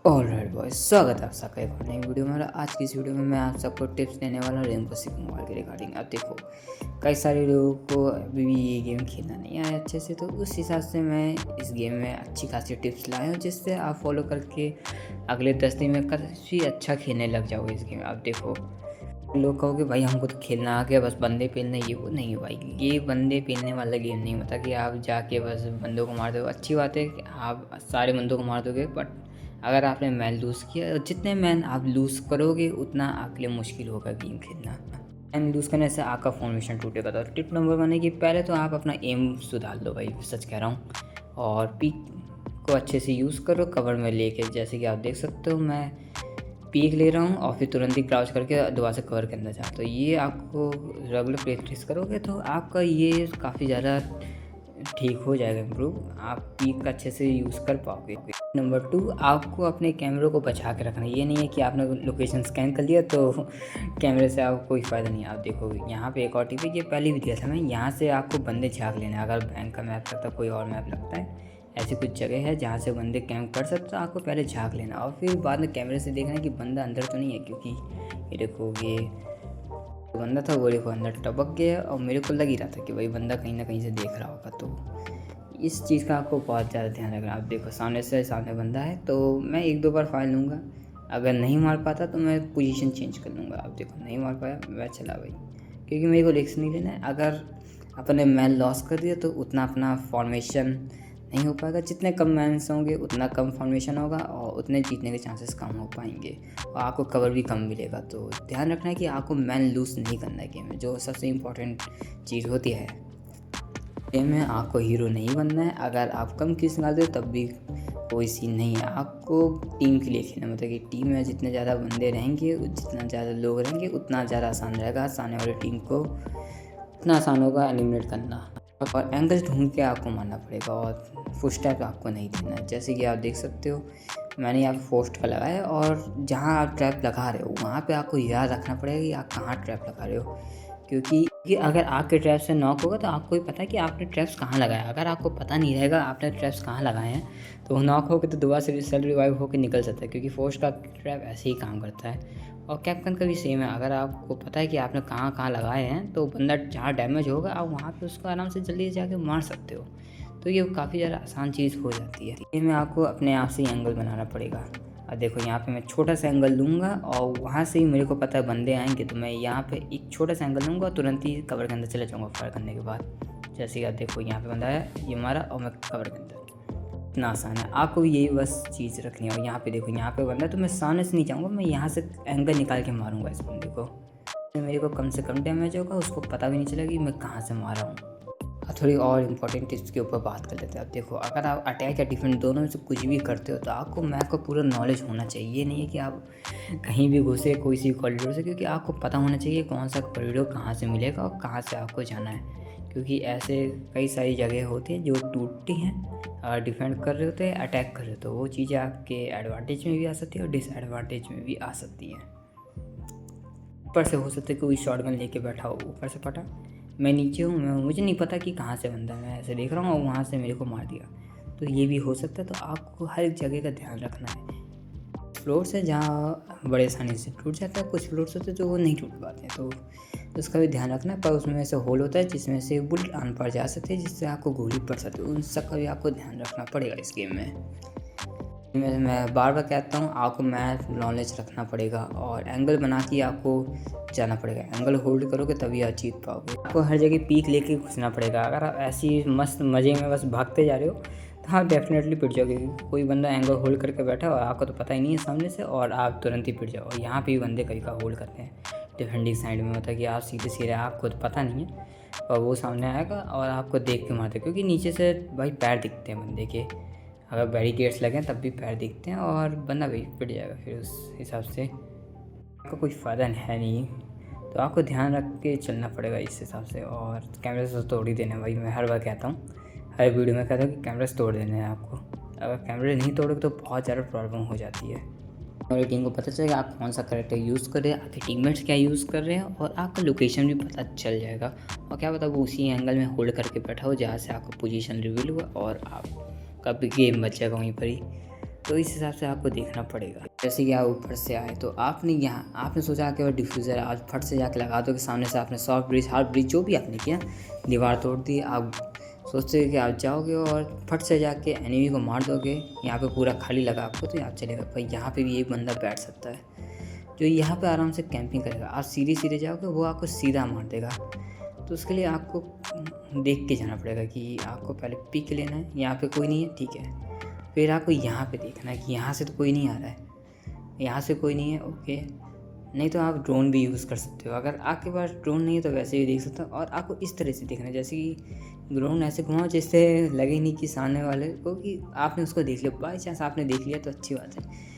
Alright boys, स्वागत है आप सबका एक और नई वीडियो में। आज की इस वीडियो में मैं आप सबको टिप्स देने वाला हूँ रेनबो सिक्स मोबाइल के रिगार्डिंग। अब देखो, कई सारे लोगों को अभी भी ये गेम खेलना नहीं आया अच्छे से, तो उस हिसाब से मैं इस गेम में अच्छी खासी टिप्स लाया हूँ जिससे आप फॉलो करके अगले 10 दिन में काफ़ी अच्छा खेलने लग जाओगे इस गेम में। अब देखो, लोग कहोगे भाई हमको तो खेलना आ गया, बस बंदे पेलने, ये वो नहीं भाई, ये बंदे पेलने वाला गेम नहीं होता कि आप जाके बस बंदों को मार दो। अच्छी बात है कि आप सारे बंदों को मार दोगे, बट अगर आपने मैन लूज़ किया, जितने मैन आप लूज़ करोगे उतना आपके लिए मुश्किल होगा गेम खेलना। मैन लूज़ करने से आपका फॉर्मेशन टूटेगा। तो टिप नंबर 1 है कि पहले तो आप अपना एम सुधार लो भाई, सच कह रहा हूँ। और पीक को अच्छे से यूज़ करो कवर में लेके, जैसे कि आप देख सकते हो मैं पीक ले रहा हूँ और फिर तुरंत ही क्राउच करके दोबारा से कवर के अंदर जाओ। तो ये आपको रेगुलर प्रैक्टिस करोगे तो आपका ये काफ़ी ज़्यादा ठीक हो जाएगा इम्प्रूव, आप पीक अच्छे से यूज़ कर पाओगे। नंबर 2, आपको अपने कैमरे को बचा के रखना। ये नहीं है कि आपने लोकेशन स्कैन कर लिया तो कैमरे से आपको कोई फ़ायदा नहीं है। आप देखो यहाँ पे एक और टिप है, ये पहले भी दिया था मैं, यहाँ से आपको बंदे झाँक लेना है। अगर बैंक का मैप लगता है, कोई और मैप लगता है, ऐसी कुछ जगह है जहाँ से बंदे कैंप कर सकते, तो आपको पहले झाँक लेना और फिर बाद में कैमरे से देखना कि बंदा अंदर तो नहीं है। क्योंकि ये देखो, ये बंदा था वो देखो अंदर टपक गया और मेरे को लग ही रहा था कि भाई बंदा कहीं ना कहीं से देख रहा होगा। तो इस चीज़ का आपको बहुत ज़्यादा ध्यान रखना। आप देखो सामने बंदा है, तो मैं 1-2 बार फायर लूँगा, अगर नहीं मार पाता तो मैं पोजीशन चेंज कर लूँगा। आप देखो नहीं मार पाया, मैं चला भाई, क्योंकि मेरे को रिस्क नहीं लेना है। अगर अपने मैन लॉस कर दिया तो उतना अपना फॉर्मेशन नहीं हो पाएगा। जितने कम मैंस होंगे उतना कम फॉर्मेशन होगा और उतने जीतने के चांसेस कम हो पाएंगे और आपको कवर भी कम मिलेगा। तो ध्यान रखना है कि आपको मैन लूज़ नहीं करना है गेम में, जो सबसे इम्पोर्टेंट चीज़ होती है गेम में। आपको हीरो नहीं बनना है। अगर आप कम किल्स निकाल दो तब भी कोई सीन नहीं है, आपको टीम के लिए खेलना। मतलब कि टीम में जितने ज़्यादा बंदे रहेंगे, जितना ज़्यादा लोग रहेंगे, उतना ज़्यादा आसान रहेगा सामने वाली टीम को, उतना आसान होगा एलिमिनेट करना। और एंगल्स ढूंढ के आपको मारना पड़ेगा और फुटस्टेप आपको नहीं देना है। जैसे कि आप देख सकते हो मैंने यहाँ पे फोस्ट का लगाया है, और जहाँ आप ट्रैप लगा रहे हो वहाँ पे आपको याद रखना पड़ेगा कि आप कहाँ ट्रैप लगा रहे हो। क्योंकि अगर आपके ट्रैप से नॉक होगा तो आपको ही पता है कि आपने ट्रैप्स कहाँ लगाया। अगर आपको पता नहीं रहेगा आपने ट्रैप्स कहाँ लगाए हैं तो नॉक होकर तो दोबारा से सेल रिवाइव होकर निकल सकता है, क्योंकि फोर्स का ट्रैप ऐसे ही काम करता है। और कैप्टन का भी सेम है, अगर आपको पता है कि आपने कहाँ कहाँ लगाए हैं तो बंदा जहाँ डैमेज होगा आप वहाँ पे उसको आराम से जल्दी जाके मार सकते हो। तो ये काफ़ी ज़्यादा आसान चीज़ हो जाती है। ये में आपको अपने आप से ही एंगल बनाना पड़ेगा। और देखो यहाँ पे मैं छोटा सा एंगल लूँगा और वहाँ से ही मेरे को पता है बंदे आएंगे, तो मैं यहाँ पे एक छोटा सा एंगल लूँगा और तुरंत ही कवर के अंदर चले जाऊँगा फायर करने के बाद। जैसे कि आप देखो यहाँ पे बंदा है, ये मारा और मैं कवर के अंदर। इतना आसान है, आपको भी यही बस चीज़ रखनी है। और यहाँ पे देखो यहाँ पे बंदा है, तो मैं सामने से नहीं जाऊँगा, मैं यहाँ से एंगल निकाल के मारूँगा इस बंदे को। मेरे को कम से कम डैमेज होगा, उसको पता भी नहीं चलेगा कि मैं कहाँ से मारा हूँ। थोड़ी और इम्पोर्टेंट टिप्स के ऊपर बात कर लेते हैं। अब देखो, अगर आप अटैक या डिफेंस दोनों में से कुछ भी करते हो तो आपको मैप का पूरा नॉलेज होना चाहिए। ये नहीं है कि आप कहीं भी घुसे कोई सी कॉरिडोर से, क्योंकि आपको पता होना चाहिए कौन सा कॉरिडोर कहाँ से मिलेगा और कहाँ से आपको जाना है। क्योंकि ऐसे कई सारी जगह होती हैं जो टूटती हैं, और डिफेंड कर रहे होते हैं, अटैक कर रहे होते हैं, वो चीज़ें आपके एडवांटेज में भी आ सकती है और डिसएडवांटेज में भी आ सकती हैं। ऊपर से हो सकता है कोई शॉटगन लेके बैठा हो, ऊपर से फटा, मैं नीचे हूँ, मुझे नहीं पता कि कहाँ से बंदा, मैं ऐसे देख रहा हूँ और वहाँ से मेरे को मार दिया, तो ये भी हो सकता है। तो आपको हर एक जगह का ध्यान रखना है। फ्लोर्स है जहाँ बड़े आसानी से टूट जाता है, कुछ फ्लोर्स होते हैं जो वो नहीं टूट पाते हैं, तो उसका भी ध्यान रखना है। पर उसमें ऐसे होल होता है जिसमें से बुलेट आन पर जा सकते हैं, जिससे आपको गोली पड़ सकती है, उन सब का भी आपको ध्यान रखना पड़ेगा इस गेम में। मैं बार बार कहता हूँ, आपको मैथ नॉलेज रखना पड़ेगा और एंगल बना के आपको जाना पड़ेगा। एंगल होल्ड करोगे तभी आप जीत पाओगे। आपको हर जगह पीक लेके घुसना पड़ेगा। अगर आप ऐसी मस्त मज़े में बस भागते जा रहे हो तो आप डेफिनेटली पिट जाओगे। कोई बंदा एंगल होल्ड करके बैठा हो, आपको तो पता ही नहीं है सामने से, और आप तुरंत ही पिट जाओ। और यहाँ पे भी बंदे कई का होल्ड करते हैं डिफेंडिंग साइड में, होता है कि आप सीधे सीधे, आपको तो पता नहीं है और वो सामने आएगा और आपको देख के मारते, क्योंकि नीचे से भाई पैर दिखते हैं बंदे के। अगर बैरिकेड्स लगे तब भी पैर दिखते हैं और बंदा भी पिट जाएगा, फिर उस हिसाब से आपका कोई फ़ायदा है नहीं। तो आपको ध्यान रख के चलना पड़ेगा इस हिसाब से। और कैमरे से तोड़ ही देने भाई, मैं हर बार कहता हूँ, हर वीडियो में कहता हूँ कि कैमरे से तोड़ देने हैं आपको। अगर कैमरे नहीं तोड़ोगे तो बहुत ज़्यादा प्रॉब्लम हो जाती है। और टीम को पता चलेगा आप कौन सा करेक्टर यूज़ कर रहे हैं, आपके टीममेट्स क्या यूज़ कर रहे हैं, और आपका लोकेशन भी पता चल जाएगा। और क्या पता वो उसी एंगल में होल्ड करके बैठा हो जहाँ से आपका पोजीशन रिवील हुआ और आपका भी गेम बच जाएगा वहीं पर ही। तो इस हिसाब से आपको देखना पड़ेगा। जैसे कि आप ऊपर से आए तो आपने सोचा कि वो डिफ्यूज़र आज फट से जाके लगा दो कि सामने से आपने सॉफ्ट ब्रिज हार्ड ब्रिज जो भी आपने किया दीवार तोड़ दी। आप सोचते कि आप जाओगे और फट से जाके एनिमी को मार दोगे, यहाँ पे पूरा खाली लगा आपको तो याद चलेगा भाई यहाँ पे भी एक बंदा बैठ सकता है जो यहाँ पे आराम से कैंपिंग करेगा। आप सीधे जाओगे वो आपको सीधा मार देगा। तो उसके लिए आपको देख के जाना पड़ेगा कि आपको पहले पिक लेना है, यहाँ पे कोई नहीं है ठीक है, फिर आपको यहाँ पे देखना है कि यहाँ से तो कोई नहीं आ रहा है, यहाँ से कोई नहीं है ओके। नहीं तो आप ड्रोन भी यूज़ कर सकते हो, अगर आपके पास ड्रोन नहीं है तो वैसे भी देख सकते हो। और आपको इस तरह से देखना है जैसे कि ड्रोन ऐसे घुमाओ जिससे लगे नहीं कि सामने वाले को कि आपने उसको देख लिया। बाई चांस आपने देख लिया तो अच्छी बात है,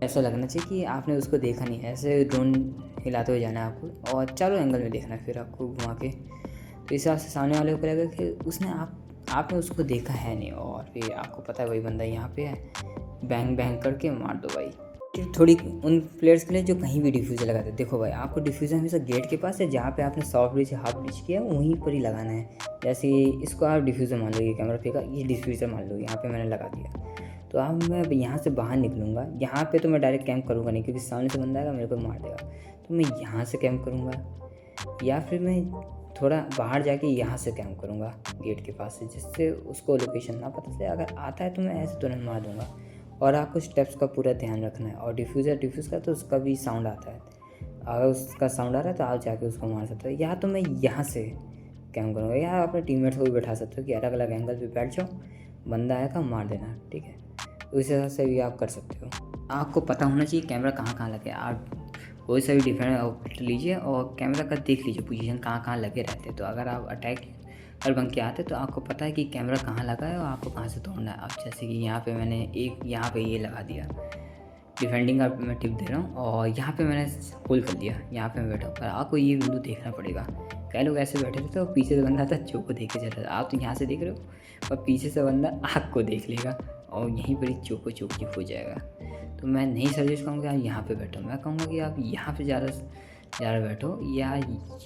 ऐसा लगना चाहिए कि आपने उसको देखा नहीं है। ऐसे ड्रोन हिलाते हुए जाना है आपको और चारों एंगल में देखना है फिर आपको घुमा के। तो इस हिसाब से सामने वाले को लगेगा कि उसने आपने उसको देखा है नहीं, और फिर आपको पता है वही बंदा यहाँ पे है, बैंग बैंग करके मार दो भाई। फिर थोड़ी उन प्लेयर्स के लिए जो कहीं भी डिफ्यूज़र लगाते हैं, देखो भाई आपको डिफ्यूज़र हमेशा गेट के पास है जहाँ पे आपने सॉफ्ट ब्रिज हाफ ब्रिज किया वहीं पर ही लगाना है। जैसे इसको आप डिफ्यूज़र मान लो, ये कैमरा फेंका, ये डिफ्यूज़र मान लो यहाँ पे मैंने लगा दिया। तो अब मैं यहाँ से बाहर निकलूँगा, यहाँ पे तो मैं डायरेक्ट कैंप करूँगा नहीं क्योंकि सामने से बंदा आएगा मेरे को मार देगा। तो मैं यहाँ से कैंप करूँगा या फिर मैं थोड़ा बाहर जाके यहाँ से कैंप करूँगा गेट के पास से, जिससे उसको लोकेशन ना पता चले। अगर आता है तो मैं ऐसे तुरंत मार दूँगा। और आपको स्टेप्स का पूरा ध्यान रखना है। और डिफ्यूज़ का तो उसका भी साउंड आता है, अगर उसका साउंड आ रहा है तो आप जाके उसको मार सकते हो। या तो मैं यहाँ से कैंप करूँगा या अपने टीममेट्स को भी बैठा सकते हो कि अलग अलग एंगल पे बैठ जाओ, बंदा आएगा मार देना ठीक है। तो इस हिसाब से भी आप कर सकते हो। आपको पता होना चाहिए कैमरा कहाँ लगे। आप कोई सा भी डिफरेंट लीजिए और कैमरा का देख लीजिए पोजीशन कहाँ लगे रहते हैं। तो अगर आप अटैक और बन के आते तो आपको पता है कि कैमरा कहाँ लगा है और आपको कहाँ से तोड़ना है। अब जैसे कि यहाँ पे मैंने एक यहाँ पे ये लगा दिया, डिफेंडिंग का मैं टिप दे रहा हूँ, और यहाँ पे मैंने होल्ड कर लिया, यहाँ पे मैं बैठा हूँ। पर आपको ये बिंदु देखना पड़ेगा। कई लोग ऐसे बैठे रहते हैं और पीछे से बंदा आता है जो को देख के चल रहा है। आप तो यहाँ से देख रहे हो और पीछे से बंदा आग को देख लेगा और यहीं पर ही चोको चोकी हो जाएगा। तो मैं नहीं सजेस्ट करूँगा आप यहाँ पे बैठो, मैं कहूँगा कि आप यहाँ पे ज़्यादा बैठो या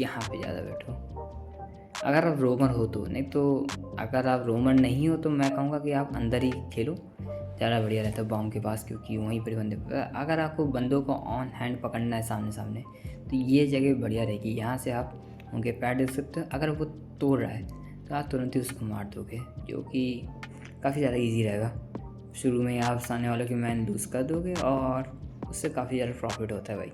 यहाँ पे ज़्यादा बैठो अगर आप रोमर हो तो। नहीं तो अगर आप रोमर नहीं हो तो मैं कहूँगा कि आप अंदर ही खेलो, ज़्यादा बढ़िया रहता है बॉम्ब के पास, क्योंकि वहीं पर बंदे। अगर आपको बंदों को ऑन हैंड पकड़ना है सामने तो ये जगह बढ़िया रहेगी। यहाँ से आप उनके पैर देख सकते हो। अगर वो तोड़ रहा है तो आप तुरंत ही उसको मार दोगे, जो कि काफ़ी ज़्यादा ईजी रहेगा। शुरू में आप सामने वालों की मैन लूज़ कर दोगे और उससे काफ़ी ज़्यादा प्रॉफिट होता है भाई।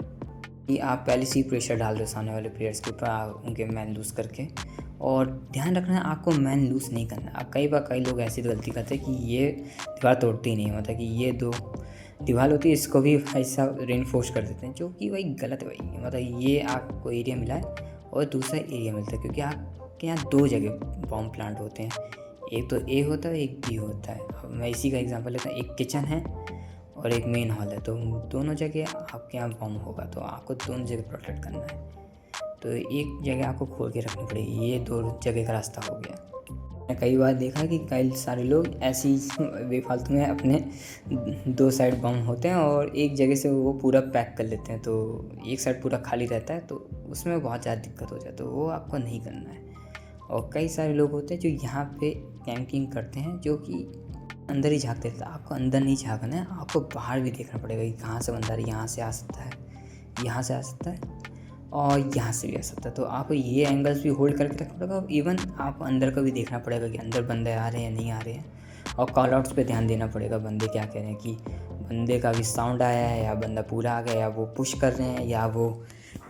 कि आप पहले से ही प्रेशर डाल दो सामने वाले प्लेयर्स के ऊपर उनके मैन लूज़ करके। और ध्यान रखना है आपको मैन लूज़ नहीं करना। अब कई लोग ऐसी गलती करते हैं कि ये दीवार तोड़ते ही नहीं, मतलब कि ये दो दीवार होती है इसको भी ऐसा रेनफोर्स कर देते हैं, जो कि भाई गलत है भाई। मतलब ये आपको एरिया मिला है और दूसरा एरिया मिलता है, क्योंकि आपके यहाँ दो जगह बॉम्ब प्लांट होते हैं, एक तो ए होता है एक बी होता है। अब मैं इसी का एग्जांपल लेता हूँ, एक किचन है और एक मेन हॉल है, तो दोनों जगह आपके यहाँ बॉम्ब होगा तो आपको दोनों जगह प्रोटेक्ट करना है। तो एक जगह आपको खोल के रखनी पड़ेगी, ये दो जगह का रास्ता हो गया। मैंने कई बार देखा कि कई सारे लोग ऐसे ही बेफालतू में अपने दो साइड बम होते हैं और एक जगह से वो पूरा पैक कर लेते हैं, तो एक साइड पूरा खाली रहता है, तो उसमें बहुत ज़्यादा दिक्कत हो जाती है। तो वो आपको नहीं करना है। और कई सारे लोग होते हैं जो यहाँ पे कैंपिंग करते हैं, जो कि अंदर ही झाँकते रहते हैं। आपको अंदर नहीं झाँकना है, आपको बाहर भी देखना पड़ेगा कि कहाँ से बंदा यहाँ से आ सकता है, यहाँ से आ सकता है और यहाँ से भी आ सकता है। तो आपको ये एंगल्स भी होल्ड करके रखना पड़ेगा। इवन आप अंदर का भी देखना पड़ेगा कि अंदर बंदे आ रहे हैं या नहीं आ रहे हैं। और कॉल आउट्स पे ध्यान देना पड़ेगा, बंदे क्या कह रहे हैं, कि बंदे का भी साउंड आया है या बंदा पूरा आ गया या वो पुश कर रहे हैं या वो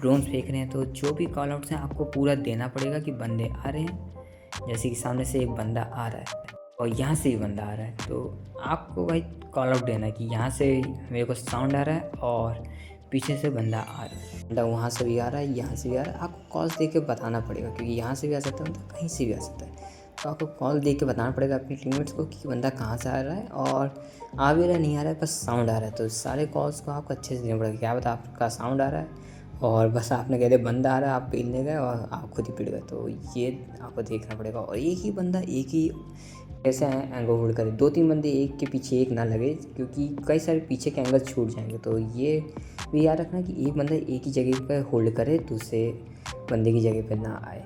ड्रोन फेंक रहे हैं। तो जो भी कॉल आउट्स हैं आपको पूरा देना पड़ेगा कि बंदे आ रहे हैं। जैसे कि सामने से एक बंदा आ रहा है और यहाँ से भी बंदा आ रहा है, तो आपको भाई कॉल आउट देना है कि यहाँ से मेरे को साउंड आ रहा है और पीछे से बंदा आ रहा है, बंदा वहाँ से भी आ रहा है, यहाँ से भी आ रहा है। आपको कॉल्स दे के बताना पड़ेगा, क्योंकि यहाँ से भी आ सकता है बंदा, कहीं से भी आ सकता है। तो आपको कॉल दे के बताना पड़ेगा अपने टीममेट्स को कि बंदा कहाँ से आ रहा है और आ भी रहा है नहीं आ रहा है, बस साउंड आ रहा है। तो सारे कॉल्स को आपको अच्छे से देना पड़ेगा। क्या पता आपका साउंड आ रहा है और बस आपने कह दिया बंदा आ रहा है, आप पीलने गए और आप खुद ही पिट गए। तो ये आपको देखना पड़ेगा। और एक ही बंदा एक ही ऐसे एंगल होल्ड करे, 2-3 बंदे एक के पीछे एक ना लगे, क्योंकि कई सारे पीछे के एंगल छूट जाएंगे। तो ये भी याद रखना कि एक बंदा एक ही जगह पर होल्ड करे, दूसरे बंदे की जगह पर ना आए।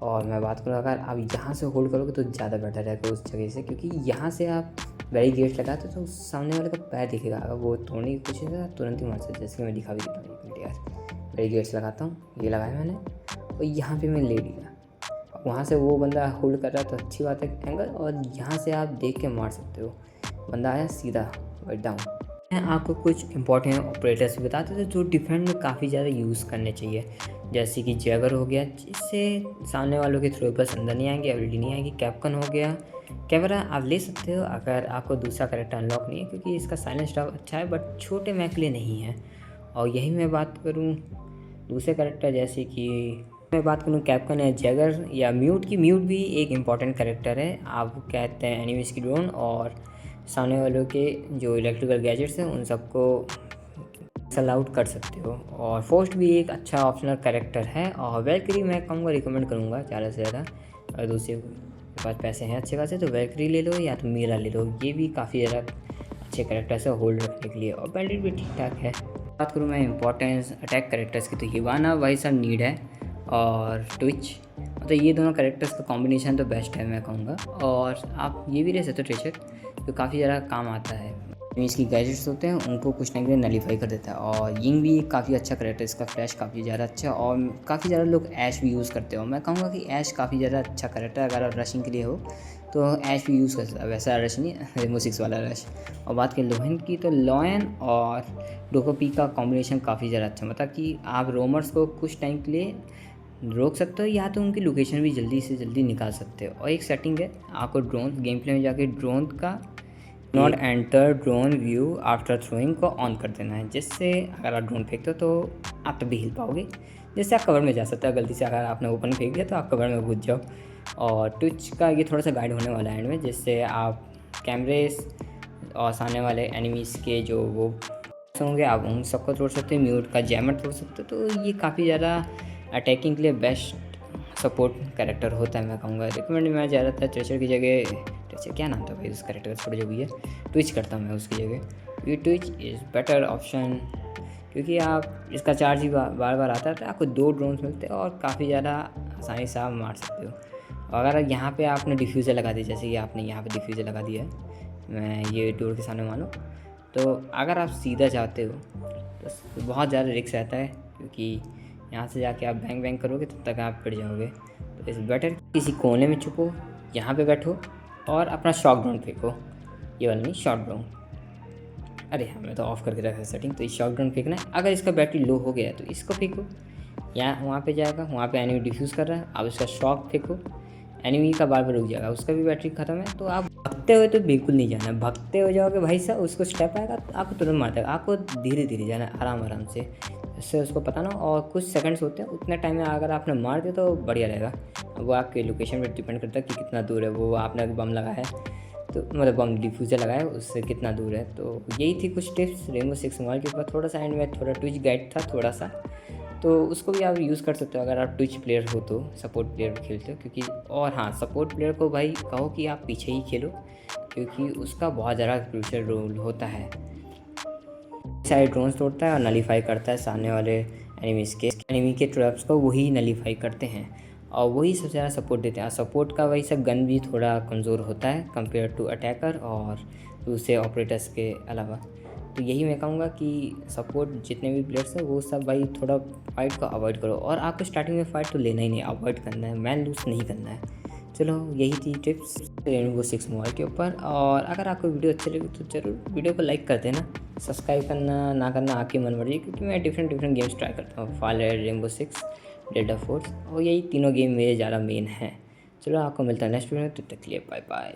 और मैं बात करूँ अगर आप यहाँ से होल्ड करोगे तो ज़्यादा बेटर रहेगा उस जगह से, क्योंकि यहाँ से आप बैरिकेड्स लगाते तो सामने वाले का पैर दिखेगा, अगर वो तोड़ने की कोशिश करेगा तुरंत ही मार सकते। जैसे कि मैं दिखा भी देता हूँ, 1 मिनट यार। बैरिकेड्स लगाता हूँ, ये लगाया मैंने और यहाँ पे मैं ले लिया। वहाँ से वो बंदा होल्ड कर रहा है तो अच्छी बात है एंगल, और यहाँ से आप देख के मार सकते हो। बंदा आया सीधा वाइट डाउन। मैं आपको कुछ इंपॉर्टेंट ऑपरेटर्स भी बताते थे जो डिफेंड में काफ़ी ज़्यादा यूज़ करने चाहिए, जैसे कि जैगर हो गया, जिससे सामने वालों के थ्रो बस अंदर नहीं आएंगे, एबिलिटी नहीं आएगी। कैप्कन हो गया, कैमरा आप ले सकते हो अगर आपको दूसरा करेक्टर अनलॉक नहीं है, क्योंकि इसका साइलेंस स्टॉप अच्छा है बट छोटे मैप के लिए नहीं है। और यही मैं बात करूँ दूसरे करेक्टर, जैसे कि मैं बात करूँ कैप्कन है, जैगर या म्यूट की। म्यूट भी एक इम्पॉर्टेंट करेक्टर है, आप कहते हैं एनिमीज की ड्रोन और सामने वालों के जो इलेक्ट्रिकल गैजेट्स हैं उन सबको सेल आउट कर सकते हो। और फोस्ट भी एक अच्छा ऑप्शनल करेक्टर है। और वैल्क्री मैं कहूँगा रिकमेंड करूँगा ज़्यादा से ज़्यादा, अगर दूसरे के पास पैसे हैं अच्छे खासे तो वैल्क्री ले लो या तो मीरा ले लो, ये भी काफ़ी ज़्यादा अच्छे करेक्टर्स है होल्ड रखने के लिए। और बैंडिट भी ठीक ठाक है। बात करूँ मैं इंपॉर्टेंस अटैक करेक्टर्स की तो हिवाना भाई सब नीड है, और ट्विच, मतलब ये दोनों करेक्टर्स का कॉम्बिनेशन तो बेस्ट है मैं कहूँगा। और आप ये भी ले सकते हो ट्रेचर, जो काफ़ी ज़्यादा काम आता है। इसकी गैजेट्स होते हैं उनको कुछ ना कुछ नलीफाई कर देता है। और यिंग भी काफ़ी अच्छा करेक्टर, इसका फ्लैश काफ़ी ज़्यादा अच्छा है। और काफ़ी ज़्यादा लोग ऐश भी यूज़ करते हो, मैं कहूँगा कि ऐश काफ़ी ज़्यादा अच्छा करेक्टर है। अगर आप रशिंग के लिए हो तो ऐश भी यूज़ कर सकता है, वैसा रश नहीं, रेमो 6 वाला रश। और बात करें लोहन की तो लोयन और डोकोपी का कॉम्बिनेशन काफ़ी ज़्यादा अच्छा, मतलब कि आप रोमर्स को कुछ टाइम के लिए रोक सकते हो या तो उनकी लोकेशन भी जल्दी से जल्दी निकाल सकते हो। और एक सेटिंग है, आपको ड्रोन गेम प्ले में जाके ड्रोन का not enter drone view after throwing को ऑन कर देना है, जिससे अगर आप ड्रोन फेंकते हो तो आप तभी हिल पाओगे, जिससे आप कवर में जा सकते हो। गलती से अगर आपने ओपन फेंक दिया तो आप कवर में घुस जाओ। और ट्विच का ये थोड़ा सा गाइड होने वाला है एंड में, जिससे आप कैमरेस और सामने वाले एनिमीज़ के जो वो होंगे आप उन सबको तोड़ सकते हो, म्यूट का जैमर तोड़ सकते हो। तो ये काफ़ी ज़्यादा अटैकिंग के लिए बेस्ट सपोर्ट कैरेक्टर होता है मैं कहूँगा। रिकमेंड मैं ज़्यादातर ट्रेचर की जगह, ट्रेचर क्या नाम था भाई उस कैरेक्टर का, छोटा जो भी है, ट्विच करता हूँ मैं उसकी जगह। ये ट्विच इज़ बेटर ऑप्शन, क्योंकि आप इसका चार्ज ही बार बार आता है तो आपको 2 ड्रोन्स मिलते हैं और काफ़ी ज़्यादा आसानी से आप मार सकते हो। अगर यहाँ पे आपने डिफ्यूज़र लगा दिया, जैसे कि आपने यहाँ पे डिफ्यूज़र लगा दिया है, मैं ये डोर के सामने मानो, तो अगर आप सीधा जाते हो तो बहुत ज़्यादा रिस्क रहता है, क्योंकि यहाँ से जाके आप बैंग बैंग करोगे तब तक आप पिट जाओगे। तो इस बेटर किसी कोने में छुपो, यहाँ पे बैठो और अपना शॉक ड्रोन फेंको। ये वाला नहीं, शॉट ड्रोन। अरे हाँ, मैं तो ऑफ़ करके रखा है सेटिंग। तो इस शॉक ड्रोन फेंकना है, अगर इसका बैटरी लो हो गया तो इसको फेंको, यहाँ वहाँ पे जाएगा, वहाँ पे एनिमी डिफ्यूज़ कर रहा है, आप उसका शॉक फेंको, एनिमी का बार बार रुक जाएगा, उसका भी बैटरी ख़त्म है। तो आप भगते हुए तो बिल्कुल नहीं जाना, भगते हो जाओगे भाई साहब, उसको स्टेप आएगा तो आपको तुरंत मार देगा। आपको धीरे धीरे जाना है, आराम आराम से, इससे उसको पता ना। और कुछ सेकंड्स होते हैं, उतने टाइम में अगर आपने मार दिया तो बढ़िया रहेगा। वो आपके लोकेशन पर डिपेंड करता है कि कितना दूर है वो आपने बम लगाया है, तो मतलब बम डिफ्यूज़र लगाया है उससे कितना दूर है। तो यही थी कुछ टिप्स रेनबो 6 मोबाइल के ऊपर। थोड़ा सा एंड में थोड़ा ट्विच गाइड था थोड़ा सा, तो उसको भी आप यूज़ कर सकते हो अगर आप ट्विच प्लेयर हो तो, सपोर्ट प्लेयर खेलते हो। क्योंकि और हाँ, सपोर्ट प्लेयर को भाई कहो कि आप पीछे ही खेलो, क्योंकि उसका बहुत ज़्यादा क्रूशियल रोल होता है। सारे ड्रोन्स तोड़ता है और नलीफाई करता है सामने वाले एनिमी के ट्रैप्स को, वही नलीफाई करते हैं और वही सबसे ज़्यादा सपोर्ट देते हैं। सपोर्ट का वही सब गन भी थोड़ा कमज़ोर होता है कंपेयर टू अटैकर और दूसरे ऑपरेटर्स के अलावा। तो यही मैं कहूँगा कि सपोर्ट जितने भी प्लेयर्स हैं वो सब भाई थोड़ा फाइट को अवॉइड करो। और आपको स्टार्टिंग में फ़ाइट तो लेना ही नहीं, अवॉइड करना है, मैन लूज़ नहीं करना है। चलो यही थी टिप्स रेनबो 6 मोबाइल के ऊपर। और अगर आपको वीडियो अच्छी लगी तो ज़रूर वीडियो को लाइक कर देना, सब्सक्राइब करना ना करना आपकी मन मर्जी, क्योंकि मैं डिफरेंट गेम्स ट्राई करता हूँ, फायर, रेनबो 6, डेल्टा फोर्स, और यही तीनों गेम मेरे ज़्यादा मेन हैं। चलो आपको मिलता है नेक्स्ट वीडियो में, तब तक के लिए बाय बाय।